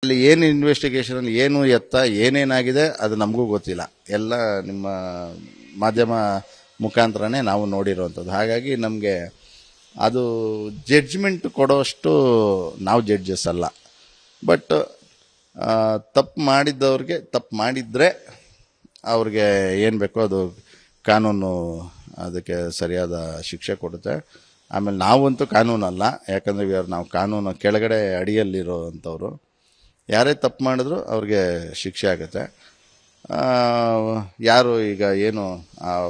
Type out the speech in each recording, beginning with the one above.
ಅಲ್ಲಿ ಏನು ಇನ್ವೆಸ್ಟಿಗೇಷನಲ್ಲಿ ಏನು ಎತ್ತ ಏನೇನಾಗಿದೆ ಅದು ನಮಗೂ ಗೊತ್ತಿಲ್ಲ. ಎಲ್ಲ ನಿಮ್ಮ ಮಾಧ್ಯಮ ಮುಖಾಂತರನೇ ನಾವು ನೋಡಿರೋವಂಥದ್ದು. ಹಾಗಾಗಿ ನಮಗೆ ಅದು ಜಡ್ಜ್ಮೆಂಟ್ ಕೊಡೋಷ್ಟು ನಾವು ಜಡ್ಜಸ್ ಅಲ್ಲ. ಬಟ್ ತಪ್ಪು ಮಾಡಿದ್ದವ್ರಿಗೆ ತಪ್ಪು ಮಾಡಿದರೆ ಅವ್ರಿಗೆ ಏನು ಬೇಕೋ ಅದು ಕಾನೂನು ಅದಕ್ಕೆ ಸರಿಯಾದ ಶಿಕ್ಷೆ ಕೊಡುತ್ತೆ. ಆಮೇಲೆ ನಾವಂತೂ ಕಾನೂನಲ್ಲ, ಯಾಕಂದರೆ ನಾವು ಕಾನೂನು ಕೆಳಗಡೆ ಅಡಿಯಲ್ಲಿರೋವಂಥವ್ರು. ಯಾರೇ ತಪ್ಪು ಮಾಡಿದ್ರು ಅವ್ರಿಗೆ ಶಿಕ್ಷೆ ಆಗುತ್ತೆ. ಯಾರು ಈಗ ಏನು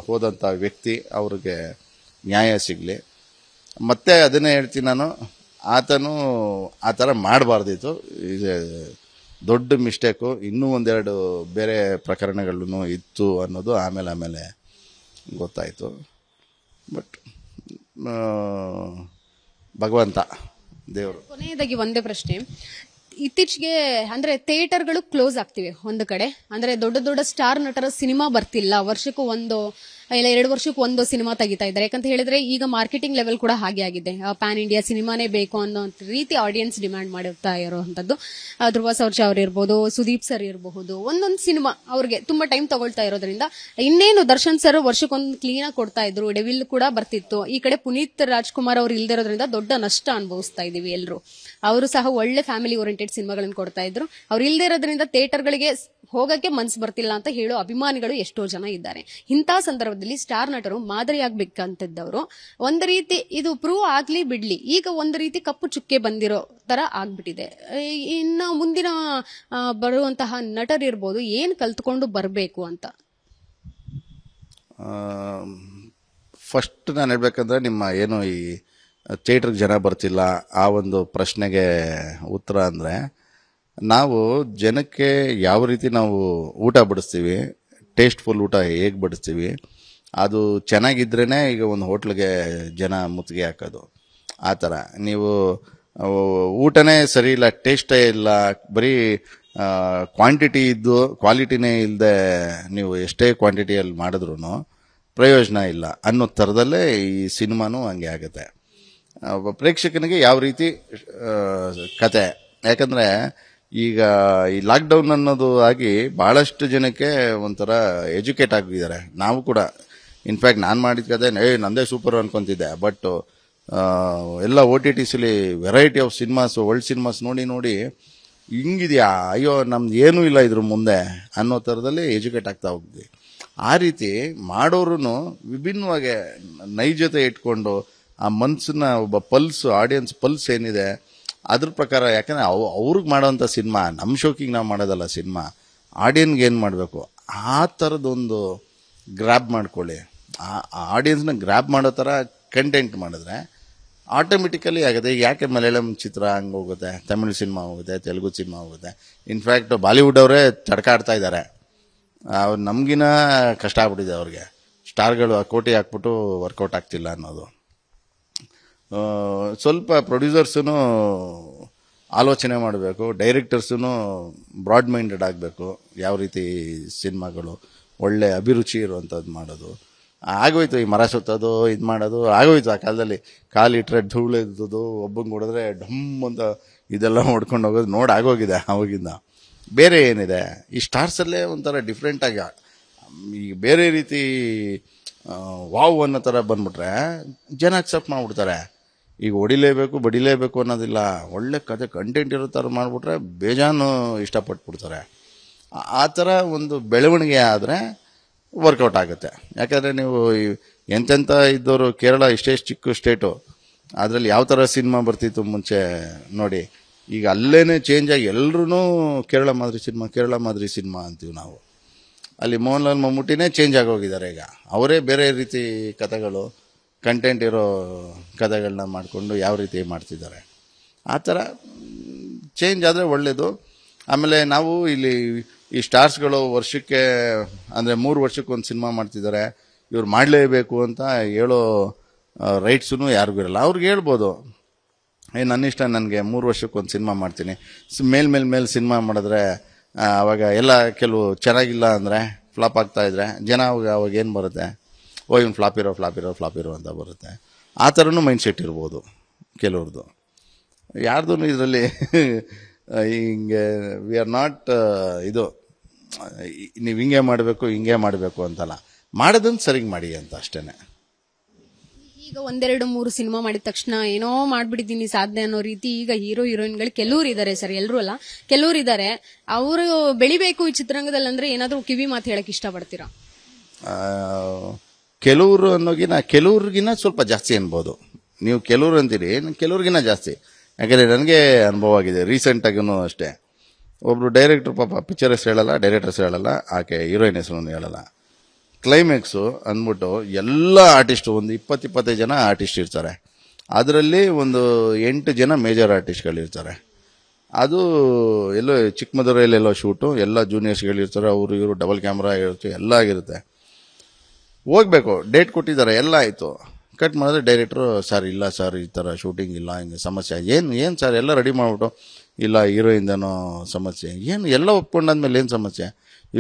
ಹೋದಂಥ ವ್ಯಕ್ತಿ ಅವ್ರಿಗೆ ನ್ಯಾಯ ಸಿಗಲಿ. ಮತ್ತೆ ಅದನ್ನೇ ಹೇಳ್ತೀನಿ ನಾನು, ಆತನು ಆ ಥರ ಮಾಡಬಾರ್ದಿತ್ತು. ಇದು ದೊಡ್ಡ ಮಿಸ್ಟೇಕು. ಇನ್ನೂ ಒಂದೆರಡು ಬೇರೆ ಪ್ರಕರಣಗಳೂ ಇತ್ತು ಅನ್ನೋದು ಆಮೇಲೆ ಗೊತ್ತಾಯಿತು. ಬಟ್ ಭಗವಂತ ದೇವರು. ಕೊನೆಯದಾಗಿ ಒಂದೇ ಪ್ರಶ್ನೆ. ಇತ್ತೀಚೆಗೆ ಅಂದ್ರೆ ಥಿಯೇಟರ್ಗಳು ಕ್ಲೋಸ್ ಆಗ್ತಿವೆ ಒಂದು ಕಡೆ. ಅಂದ್ರೆ ದೊಡ್ಡ ದೊಡ್ಡ ಸ್ಟಾರ್ ನಟರ ಸಿನಿಮಾ ಬರ್ತಿಲ್ಲ. ವರ್ಷಕ್ಕೂ ಒಂದು ಇಲ್ಲ 2 ವರ್ಷಕ್ಕೂ ಒಂದು ಸಿನಿಮಾ ತೆಗಿತಾ ಇದ್ದಾರೆ. ಯಾಕಂತ ಹೇಳಿದ್ರೆ ಈಗ ಮಾರ್ಕೆಟಿಂಗ್ ಲೆವೆಲ್ ಕೂಡ ಹಾಗೆ ಆಗಿದೆ. ಪ್ಯಾನ್ ಇಂಡಿಯಾ ಸಿನಿಮಾನೇ ಬೇಕು ಅನ್ನೋ ರೀತಿ ಆಡಿಯನ್ಸ್ ಡಿಮ್ಯಾಂಡ್ ಮಾಡಿರ್ತಾ ಇರೋವಂಥದ್ದು. ಧ್ರುವ ಸರ್ಜಾ ಅವ್ರು ಇರ್ಬೋದು, ಸುದೀಪ್ ಸರ್ ಇರಬಹುದು, ಒಂದೊಂದು ಸಿನಿಮಾ ಅವ್ರಿಗೆ ತುಂಬಾ ಟೈಮ್ ತಗೊಳ್ತಾ ಇರೋದ್ರಿಂದ ಇನ್ನೇನು ದರ್ಶನ್ ಸರ್ ವರ್ಷಕ್ಕೊಂದು ಕ್ಲೀನ್ ಆಗಿ ಕೊಡ್ತಾ ಇದ್ರು, ಡೆವಿಲ್ ಕೂಡ ಬರ್ತಿತ್ತು. ಈ ಕಡೆ ಪುನೀತ್ ರಾಜ್ಕುಮಾರ್ ಅವ್ರು ಇಲ್ದಿರೋದ್ರಿಂದ ದೊಡ್ಡ ನಷ್ಟ ಅನುಭವಿಸ್ತಾ ಇದೀವಿ ಎಲ್ಲರೂ. ಅವರು ಸಹ ಒಳ್ಳೆ ಫ್ಯಾಮಿಲಿ ಓರಿಯೆಂಟೆಡ್ ಸಿನಿಮಾಗಳನ್ನು ಕೊಡ್ತಾ ಇದ್ರು. ಅವ್ರು ಇಲ್ದೇ ಇರೋದ್ರಿಂದ ಥಿಯೇಟರ್ಗಳಿಗೆ ಹೋಗಕ್ಕೆ ಮನ್ಸು ಬರ್ತಿಲ್ಲ ಅಂತ ಹೇಳೋ ಅಭಿಮಾನಿಗಳು ಎಷ್ಟೋ ಜನ ಇದ್ದಾರೆ. ಇಂಥ ಸಂದರ್ಭದಲ್ಲಿ ಸ್ಟಾರ್ ನಟರು ಮಾದರಿಯಾಗಬೇಕಂತಿದ್ದವರು ಒಂದು ರೀತಿ ಇದು ಪ್ರೂವ್ ಆಗ್ಲಿ ಬಿಡ್ಲಿ, ಈಗ ಒಂದು ರೀತಿ ಕಪ್ಪು ಚುಕ್ಕೆ ಬಂದಿರೋ ತರ ಆಗ್ಬಿಟ್ಟಿದೆ. ಇನ್ನು ಮುಂದಿನ ಬರುವಂತಹ ನಟರಿರ್ಬೋದು ಏನ್ ಕಲ್ತ್ಕೊಂಡು ಬರಬೇಕು ಅಂತ. ಫಸ್ಟ್ ನಾನು ಹೇಳ್ಬೇಕಂದ್ರೆ ನಿಮ್ಮ ಏನು ಈ ಥಿಯೇಟ್ರಿಗೆ ಜನ ಬರ್ತಿಲ್ಲ ಆ ಒಂದು ಪ್ರಶ್ನೆಗೆ ಉತ್ತರ ಅಂದರೆ, ನಾವು ಜನಕ್ಕೆ ಯಾವ ರೀತಿ ನಾವು ಊಟ ಬಡಿಸ್ತೀವಿ, ಟೇಸ್ಟ್ಫುಲ್ ಊಟ ಹೇಗೆ ಬಡಿಸ್ತೀವಿ, ಅದು ಚೆನ್ನಾಗಿದ್ರೇ ಈಗ ಒಂದು ಹೋಟ್ಲಿಗೆ ಜನ ಮುತ್ತಿಗೆ ಹಾಕೋದು. ಆ ಥರ ನೀವು ಊಟನೇ ಸರಿ ಇಲ್ಲ, ಟೇಸ್ಟೇ ಇಲ್ಲ, ಬರೀ ಕ್ವಾಂಟಿಟಿ ಇದ್ದು ಕ್ವಾಲಿಟಿನೇ ಇಲ್ಲದೆ ನೀವು ಎಷ್ಟೇ ಕ್ವಾಂಟಿಟಿಯಲ್ಲಿ ಮಾಡಿದ್ರೂ ಪ್ರಯೋಜನ ಇಲ್ಲ ಅನ್ನೋ ಥರದಲ್ಲೇ ಈ ಸಿನಿಮಾನೂ ಹಂಗೆ ಆಗುತ್ತೆ. ಪ್ರೇಕ್ಷಕನಿಗೆ ಯಾವ ರೀತಿ ಕತೆ, ಯಾಕಂದರೆ ಈಗ ಈ ಲಾಕ್ಡೌನ್ ಅನ್ನೋದು ಆಗಿ ಭಾಳಷ್ಟು ಜನಕ್ಕೆ ಒಂಥರ ಎಜುಕೇಟ್ ಆಗಿದ್ದಾರೆ. ನಾವು ಕೂಡ ಇನ್ಫ್ಯಾಕ್ಟ್ ನಾನು ಮಾಡಿದ ಕತೆ ನಂದೇ ಸೂಪರ್ ಅನ್ಕೊತಿದ್ದೆ. ಬಟ್ ಎಲ್ಲ OTTಸಲ್ಲಿ variety of cinemas, world cinemas ನೋಡಿ ಹಿಂಗಿದೆಯಾ, ಅಯ್ಯೋ ನಮ್ದು ಏನೂ ಇಲ್ಲ ಇದ್ರ ಮುಂದೆ ಅನ್ನೋ ಥರದಲ್ಲಿ ಎಜುಕೇಟ್ ಆಗ್ತಾ ಹೋಗ್ತೀವಿ. ಆ ರೀತಿ ಮಾಡೋರು ವಿಭಿನ್ನವಾಗಿ ನೈಜತೆ ಇಟ್ಕೊಂಡು ಆ ಮನ್ಸನ್ನ ಒಬ್ಬ ಪಲ್ಸ್, ಆಡಿಯನ್ಸ್ ಪಲ್ಸ್ ಏನಿದೆ ಅದ್ರ ಪ್ರಕಾರ, ಯಾಕಂದರೆ ಅವ್ರಿಗೆ ಮಾಡೋವಂಥ ಸಿನಿಮಾ ನಮ್ಮ ಶೋಕಿಗೆ ನಾವು ಮಾಡೋದಲ್ಲ. ಸಿನಿಮಾ ಆಡಿಯನ್ಗೆ ಏನು ಮಾಡಬೇಕು ಆ ಥರದೊಂದು ಗ್ರ್ಯಾಬ್ ಮಾಡ್ಕೊಳ್ಳಿ. ಆ ಆಡಿಯನ್ಸ್ನ ಗ್ರ್ಯಾಬ್ ಮಾಡೋ ಥರ ಕಂಟೆಂಟ್ ಮಾಡಿದ್ರೆ ಆಟೋಮೆಟಿಕಲಿ ಆಗುತ್ತೆ. ಯಾಕೆ ಮಲಯಾಳಂ ಚಿತ್ರ ಹಂಗೆ ಹೋಗುತ್ತೆ, ತಮಿಳ್ ಸಿನಿಮಾ ಹೋಗುತ್ತೆ, ತೆಲುಗು ಸಿನಿಮಾ ಹೋಗುತ್ತೆ. ಇನ್ಫ್ಯಾಕ್ಟ್ ಬಾಲಿವುಡ್ ಅವರೇ ತಡ್ಕಾಡ್ತಾ ಇದ್ದಾರೆ. ಅವ್ರು ನಮಗಿನ ಕಷ್ಟ ಆಗ್ಬಿಟ್ಟಿದೆ ಅವ್ರಿಗೆ. ಸ್ಟಾರ್ಗಳು ಕೋಟಿ ಹಾಕ್ಬಿಟ್ಟು ವರ್ಕೌಟ್ ಆಗ್ತಿಲ್ಲ ಅನ್ನೋದು. ಸ್ವಲ್ಪ ಪ್ರೊಡ್ಯೂಸರ್ಸೂ ಆಲೋಚನೆ ಮಾಡಬೇಕು, ಡೈರೆಕ್ಟರ್ಸೂ ಬ್ರಾಡ್ ಮೈಂಡೆಡ್ ಆಗಬೇಕು. ಯಾವ ರೀತಿ ಸಿನಿಮಾಗಳು ಒಳ್ಳೆ ಅಭಿರುಚಿ ಇರುವಂಥದ್ದು ಮಾಡೋದು ಆಗೋಯ್ತು. ಈ ಮರ ಸುತ್ತೋದು ಇದು ಮಾಡೋದು ಆಗೋಯ್ತು. ಆ ಕಾಲದಲ್ಲಿ ಕಾಲಿಟ್ರೆ ಧೂಳೆದ್ದು ಒಬ್ಬಂಗೆ ಹೊಡೆದ್ರೆ ಢಮ್ ಅಂತ ಇದೆಲ್ಲ ಹೊಡ್ಕೊಂಡು ಹೋಗೋದು ಆಗೋಗಿದೆ ಅವಾಗಿಂದ. ಬೇರೆ ಏನಿದೆ ಈ ಸ್ಟಾರ್ಸಲ್ಲೇ ಒಂಥರ ಡಿಫ್ರೆಂಟಾಗಿ ಈಗ ಬೇರೆ ರೀತಿ ವಾವ್ ಅನ್ನೋ ಥರ ಬಂದ್ಬಿಟ್ರೆ ಜನ ಅಕ್ಸೆಪ್ಟ್ ಮಾಡಿಬಿಡ್ತಾರೆ. ಈಗ ಹೊಡಿಲೇಬೇಕು ಬಡಿಲೇಬೇಕು ಅನ್ನೋದಿಲ್ಲ, ಒಳ್ಳೆ ಕತೆ ಕಂಟೆಂಟ್ ಇರೋ ಥರ ಮಾಡಿಬಿಟ್ರೆ ಬೇಜಾನು ಇಷ್ಟಪಟ್ಬಿಡ್ತಾರೆ. ಆ ಥರ ಒಂದು ಬೆಳವಣಿಗೆ ಆದರೆ ವರ್ಕೌಟ್ ಆಗುತ್ತೆ. ಯಾಕಂದರೆ ನೀವು ಎಂತೆಂಥ ಇದ್ದವರು, ಕೇರಳ ಇಷ್ಟೇಷ್ಟು ಚಿಕ್ಕ ಸ್ಟೇಟು, ಅದರಲ್ಲಿ ಯಾವ ಥರ ಸಿನಿಮಾ ಬರ್ತಿತ್ತು ಮುಂಚೆ ನೋಡಿ. ಈಗ ಅಲ್ಲೇ ಚೇಂಜ್ ಆಗಿ ಎಲ್ಲರೂ ಕೇರಳ ಮಾದರಿ ಸಿನಿಮಾ ಅಂತೀವಿ ನಾವು. ಅಲ್ಲಿ ಮೋಹನ್ಲಾಲ್ ಮಮ್ಮೂಟಿನೇ ಚೇಂಜ್ ಆಗೋಗಿದ್ದಾರೆ. ಈಗ ಅವರೇ ಬೇರೆ ರೀತಿ ಕಥೆಗಳು, ಕಂಟೆಂಟ್ ಇರೋ ಕಥೆಗಳನ್ನ ಮಾಡಿಕೊಂಡು ಯಾವ ರೀತಿ ಮಾಡ್ತಿದ್ದಾರೆ. ಆ ಥರ ಚೇಂಜ್ ಆದರೆ ಒಳ್ಳೆಯದು. ಆಮೇಲೆ ನಾವು ಇಲ್ಲಿ ಈ ಸ್ಟಾರ್ಸ್ಗಳು ವರ್ಷಕ್ಕೆ ಅಂದರೆ 3 ವರ್ಷಕ್ಕೆ ಒಂದು ಸಿನಿಮಾ ಮಾಡ್ತಿದ್ದಾರೆ, ಇವ್ರು ಮಾಡಲೇಬೇಕು ಅಂತ ಹೇಳೋ ರೈಟ್ಸೂ ಯಾರಿಗೂ ಇರಲ್ಲ. ಅವ್ರಿಗೆ ಹೇಳ್ಬೋದು, ನನ್ನಿಷ್ಟ, ನನಗೆ 3 ವರ್ಷಕ್ಕೆ ಒಂದು ಸಿನಿಮಾ ಮಾಡ್ತೀನಿ. ಮೇಲೆ ಸಿನಿಮಾ ಮಾಡಿದ್ರೆ ಅವಾಗ ಎಲ್ಲ ಕೆಲವು ಚೆನ್ನಾಗಿಲ್ಲ ಅಂದರೆ, ಫ್ಲಾಪ್ ಆಗ್ತಾಯಿದ್ರೆ ಜನ ಅವಾಗ ಏನು ಬರುತ್ತೆ, ಇವನು ಫ್ಲಾಪ್ ಇರೋ ಅಂತ ಬರುತ್ತೆ. ಆ ಥರನೂ ಮೈಂಡ್ ಸೆಟ್ ಇರ್ಬೋದು ಕೆಲವ್ರದ್ದು. ಯಾರ್ದು ಇದರಲ್ಲಿ ಹಿಂಗೆ ವಿ ಆರ್ ನಾಟ್ ಇದು ನೀವು ಹಿಂಗೆ ಮಾಡಬೇಕು ಹಿಂಗೆ ಮಾಡಬೇಕು ಅಂತಲ್ಲ, ಮಾಡೋದನ್ನು ಸರಿಗೆ ಮಾಡಿ ಅಂತ ಅಷ್ಟೇನೆ. ಈಗ 1-2-3 ಸಿನಿಮಾ ಮಾಡಿದ ತಕ್ಷಣ ಏನೋ ಮಾಡ್ಬಿಟ್ಟಿದ್ದೀನಿ ಸಾಧನೆ ಅನ್ನೋ ರೀತಿ ಈಗ ಹೀರೋ ಹೀರೋಯಿನ್ಗಳು ಕೆಲವ್ರು ಇದಾರೆ ಸರ್, ಎಲ್ಲರೂ ಅಲ್ಲ, ಕೆಲವ್ರು ಇದಾರೆ. ಅವರು ಬೆಳಿಬೇಕು ಈ ಚಿತ್ರರಂಗದಲ್ಲಿ ಅಂದ್ರೆ ಏನಾದ್ರೂ ಕಿವಿ ಮಾತು ಹೇಳಕ್ ಇಷ್ಟಪಡ್ತೀರಾ? ಕೆಲವರು ಅನ್ನೋಗಿನ ಕೆಲವ್ರಿಗಿನ ಸ್ವಲ್ಪ ಜಾಸ್ತಿ ಅನ್ಬೋದು. ನೀವು ಕೆಲವ್ರು ಅಂತೀರಿ, ಕೆಲವ್ರಿಗಿನ ಜಾಸ್ತಿ. ಯಾಕಂದರೆ ನನಗೆ ಅನುಭವ ಆಗಿದೆ. ರೀಸೆಂಟಾಗೂ ಅಷ್ಟೇ ಒಬ್ರು ಡೈರೆಕ್ಟ್ರು ಪಾಪ ಪಿಕ್ಚರ್ ಹೆಸರು ಹೇಳಲ್ಲ, ಡೈರೆಕ್ಟರ್ ಹೆಸರು ಹೇಳಲ್ಲ, ಆಕೆ ಹೀರೋಯಿನ್ ಹೆಸರು ಹೇಳಲ್ಲ. ಕ್ಲೈಮ್ಯಾಕ್ಸು ಅಂದ್ಬಿಟ್ಟು ಎಲ್ಲ ಆರ್ಟಿಸ್ಟು ಒಂದು 20-25 ಜನ ಆರ್ಟಿಸ್ಟ್ ಇರ್ತಾರೆ. ಅದರಲ್ಲಿ ಒಂದು 8 ಜನ ಮೇಜರ್ ಆರ್ಟಿಸ್ಟ್ಗಳಿರ್ತಾರೆ. ಅದು ಎಲ್ಲೋ ಚಿಕ್ಕಮದುರೈಲೆಲ್ಲೋ ಶೂಟು, ಎಲ್ಲ ಜೂನಿಯರ್ಸ್ಗಳಿರ್ತಾರೆ, ಅವರು ಇವರು ಡಬಲ್ ಕ್ಯಾಮ್ರಾ ಇರುತ್ತೆ, ಎಲ್ಲ ಆಗಿರುತ್ತೆ. ಹೋಗ್ಬೇಕು, ಡೇಟ್ ಕೊಟ್ಟಿದ್ದಾರೆ, ಎಲ್ಲ ಆಯಿತು. ಕಟ್ ಮಾಡಿದ್ರೆ ಡೈರೆಕ್ಟ್ರು, ಸರ್ ಇಲ್ಲ ಸರ್ ಈ ಥರ ಶೂಟಿಂಗ್ ಇಲ್ಲ, ಹಿಂಗೆ ಸಮಸ್ಯೆ. ಏನು ಸರ್ ಎಲ್ಲ ರೆಡಿ ಮಾಡಿಬಿಟ್ಟು, ಇಲ್ಲ ಹೀರೋಯಿಂದನೋ ಸಮಸ್ಯೆ, ಏನು ಎಲ್ಲ ಒಪ್ಕೊಂಡಾದ್ಮೇಲೆ ಏನು ಸಮಸ್ಯೆ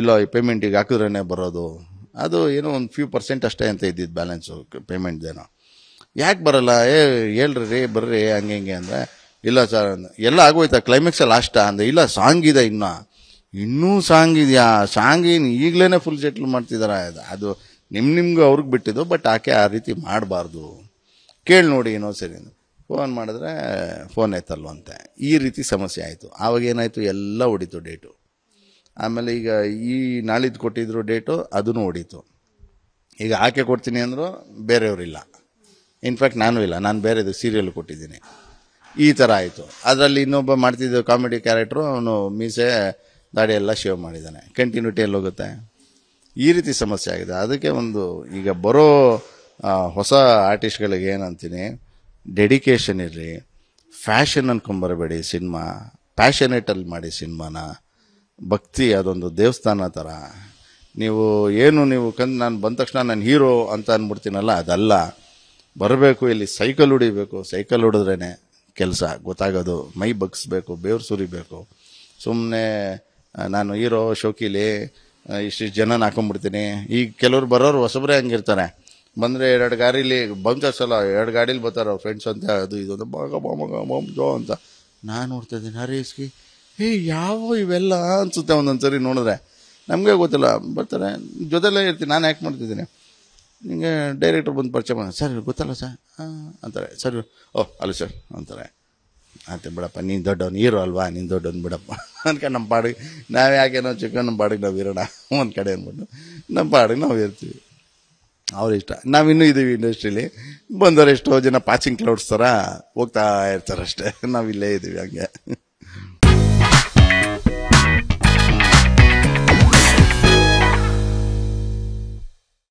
ಇಲ್ಲ, ಈ ಪೇಮೆಂಟಿಗೆ ಹಾಕಿದ್ರೇ ಬರೋದು. ಅದು ಏನೋ ಒಂದು ಫ್ಯೂ % ಅಷ್ಟೇ ಅಂತ ಇದ್ದಿದ್ದು ಬ್ಯಾಲೆನ್ಸು ಪೇಮೆಂಟ್ದೇನೋ. ಯಾಕೆ ಬರಲ್ಲ, ಹೇಳ್ರಿ ಬರ್ರಿ ಹಂಗೆ ಹಿಂಗೆ ಅಂದರೆ, ಇಲ್ಲ ಸರ್ ಎಲ್ಲ ಆಗೋಯ್ತಾ ಕ್ಲೈಮ್ಯಾಕ್ಸ್ ಲಾಸ್ಟಾ ಅಂದರೆ, ಇಲ್ಲ ಸಾಂಗ್ ಇದೆ ಇನ್ನೂ ಸಾಂಗ್ ಇದೆಯಾ, ಸಾಂಗ್ ಏನು ಈಗಲೇ ಫುಲ್ ಸೆಟ್ಲ್ ಮಾಡ್ತಿದ್ದಾರೆ. ಅದು ನಿಮ್ಗೆ ಅವ್ರಿಗೆ ಬಿಟ್ಟಿದ್ದು, ಬಟ್ ಆಕೆ ಆ ರೀತಿ ಮಾಡಬಾರ್ದು, ಕೇಳಿ ನೋಡಿ ಏನೋ ಸರಿ. ಫೋನ್ ಮಾಡಿದ್ರೆ ಫೋನ್ ಎತ್ತಲ್ವಂತೆ. ಈ ರೀತಿ ಸಮಸ್ಯೆ ಆಯಿತು. ಆವಾಗ ಏನಾಯಿತು, ಎಲ್ಲ ಹೊಡಿತು ಡೇಟು. ಆಮೇಲೆ ಈಗ ಈ ನಾಳಿದ್ದು ಕೊಟ್ಟಿದ್ರು ಡೇಟು, ಅದೂ ಹೊಡೀತು. ಈಗ ಆಕೆ ಕೊಡ್ತೀನಿ ಅಂದರು, ಬೇರೆಯವರಿಲ್ಲ. ಇನ್ಫ್ಯಾಕ್ಟ್ ನಾನೂ ಇಲ್ಲ, ನಾನು ಬೇರೆದು ಸೀರಿಯಲ್ ಕೊಟ್ಟಿದ್ದೀನಿ. ಈ ಥರ ಆಯಿತು. ಅದರಲ್ಲಿ ಇನ್ನೊಬ್ಬ ಮಾಡ್ತಿದ್ದ ಕಾಮಿಡಿ ಕ್ಯಾರೆಕ್ಟ್ರು, ಅವನು ಮೀಸೆ ದಾಡಿ ಎಲ್ಲ ಶೇವ್ ಮಾಡಿದ್ದಾನೆ. ಕಂಟಿನ್ಯೂಟಿ ಎಲ್ಲಿ ಹೋಗುತ್ತೆ? ಈ ರೀತಿ ಸಮಸ್ಯೆ ಆಗಿದೆ. ಅದಕ್ಕೆ ಒಂದು ಈಗ ಬರೋ ಹೊಸ ಆರ್ಟಿಸ್ಟ್ಗಳಿಗೆ ಏನಂತೀನಿ, ಡೆಡಿಕೇಶನ್ ಇರಲಿ, ಫ್ಯಾಷನ್ ಅನ್ಕೊಂಬರಬೇಡಿ. ಸಿನಿಮಾ ಪ್ಯಾಷನೇಟಲ್ಲಿ ಮಾಡಿ ಸಿನಿಮಾನ. ಭಕ್ತಿ ಅದೊಂದು ದೇವಸ್ಥಾನ ಥರ. ನೀವು ನಾನು ಬಂದ ತಕ್ಷಣ ನಾನು ಹೀರೋ ಅಂತ ಅಂದ್ಬಿಡ್ತೀನಲ್ಲ, ಅದಲ್ಲ. ಬರಬೇಕು, ಇಲ್ಲಿ ಸೈಕಲ್ ಹೊಡಿಬೇಕು, ಸೈಕಲ್ ಹೊಡೆದ್ರೇ ಕೆಲಸ ಗೊತ್ತಾಗೋದು. ಮೈ ಬಗ್ಸ್ಬೇಕು, ಬೇವ್ರು ಸುರಿಬೇಕು. ಸುಮ್ಮನೆ ನಾನು ಹೀರೋ ಶೋಕಿಲಿ ಇಷ್ಟು ಜನ ಹಾಕೊಂಡ್ಬಿಡ್ತೀನಿ. ಈಗ ಕೆಲವ್ರು ಬರೋರು ಹೊಸಬ್ರೆ ಹಂಗಿರ್ತಾರೆ. ಬಂದರೆ 2 ಗಾಡೀಲಿ ಬಂಚರ್ಸಲ್ಲ, 2 ಗಾಡೀಲಿ ಬರ್ತಾರೆ ಅವ್ರ ಫ್ರೆಂಡ್ಸ್ ಅಂತ, ಅದು ಇದೊಂದು ಬಾಮಜೋ ಅಂತ. ನಾನು ನೋಡ್ತಾ ಇದ್ದೀನಿ, ಹರೀಸ್ಕಿ ಯಾವ ಇವೆಲ್ಲ ಅನಿಸುತ್ತೆ ಒಂದೊಂದು ಸರಿ ನೋಡಿದ್ರೆ. ನಮಗೆ ಗೊತ್ತಿಲ್ಲ, ಬರ್ತಾರೆ, ಜೊತೆಲೇ ಇರ್ತೀನಿ. ನಾನು ಯಾಕೆ ಮಾಡ್ತಿದ್ದೀನಿ, ನಿಮಗೆ ಡೈರೆಕ್ಟ್ರ್ ಬಂದು ಪರಿಚಯ ಮಾಡಿ, ಸರ್ ಗೊತ್ತಲ್ಲ ಸರ್ ಅಂತಾರೆ. ಸರ್ ಅಲ್ಲ ಸರ್ ಅಂತಾರೆ. ಆಯ್ತು ಬಿಡಪ್ಪ, ನೀನು ದೊಡ್ಡವನು ಹೀರೋ ಅಲ್ವಾ, ನೀನು ದೊಡ್ಡವನು ಬಿಡಪ್ಪ ಅನ್ಕೊಂಡು ನಮ್ಮ ಪಾಡಿಗೆ ನಾವು ಯಾಕೇನೋ ಚಿಕ್ಕನ್ ನಮ್ಮ ಪಾಡಿಗೆ ನಾವು ಇರೋಣ ಒಂದು ಕಡೆ ಅಂದ್ಬಿಟ್ಟು ನಮ್ಮ ಪಾಡಿಗೆ ನಾವು ಇರ್ತೀವಿ. ಅವ್ರಿಷ್ಟ. ನಾವಿನ್ನೂ ಇದ್ದೀವಿ ಇಂಡಸ್ಟ್ರೀಲಿ. ಬಂದವರು ಎಷ್ಟೋ ಜನ ಪಾಸಿಂಗ್ ಕ್ಲೌಡ್ಸ್ ಥರ ಹೋಗ್ತಾ ಇರ್ತಾರೆ ಅಷ್ಟೇ. ನಾವಿಲ್ಲೇ ಇದ್ದೀವಿ ಹಂಗೆ.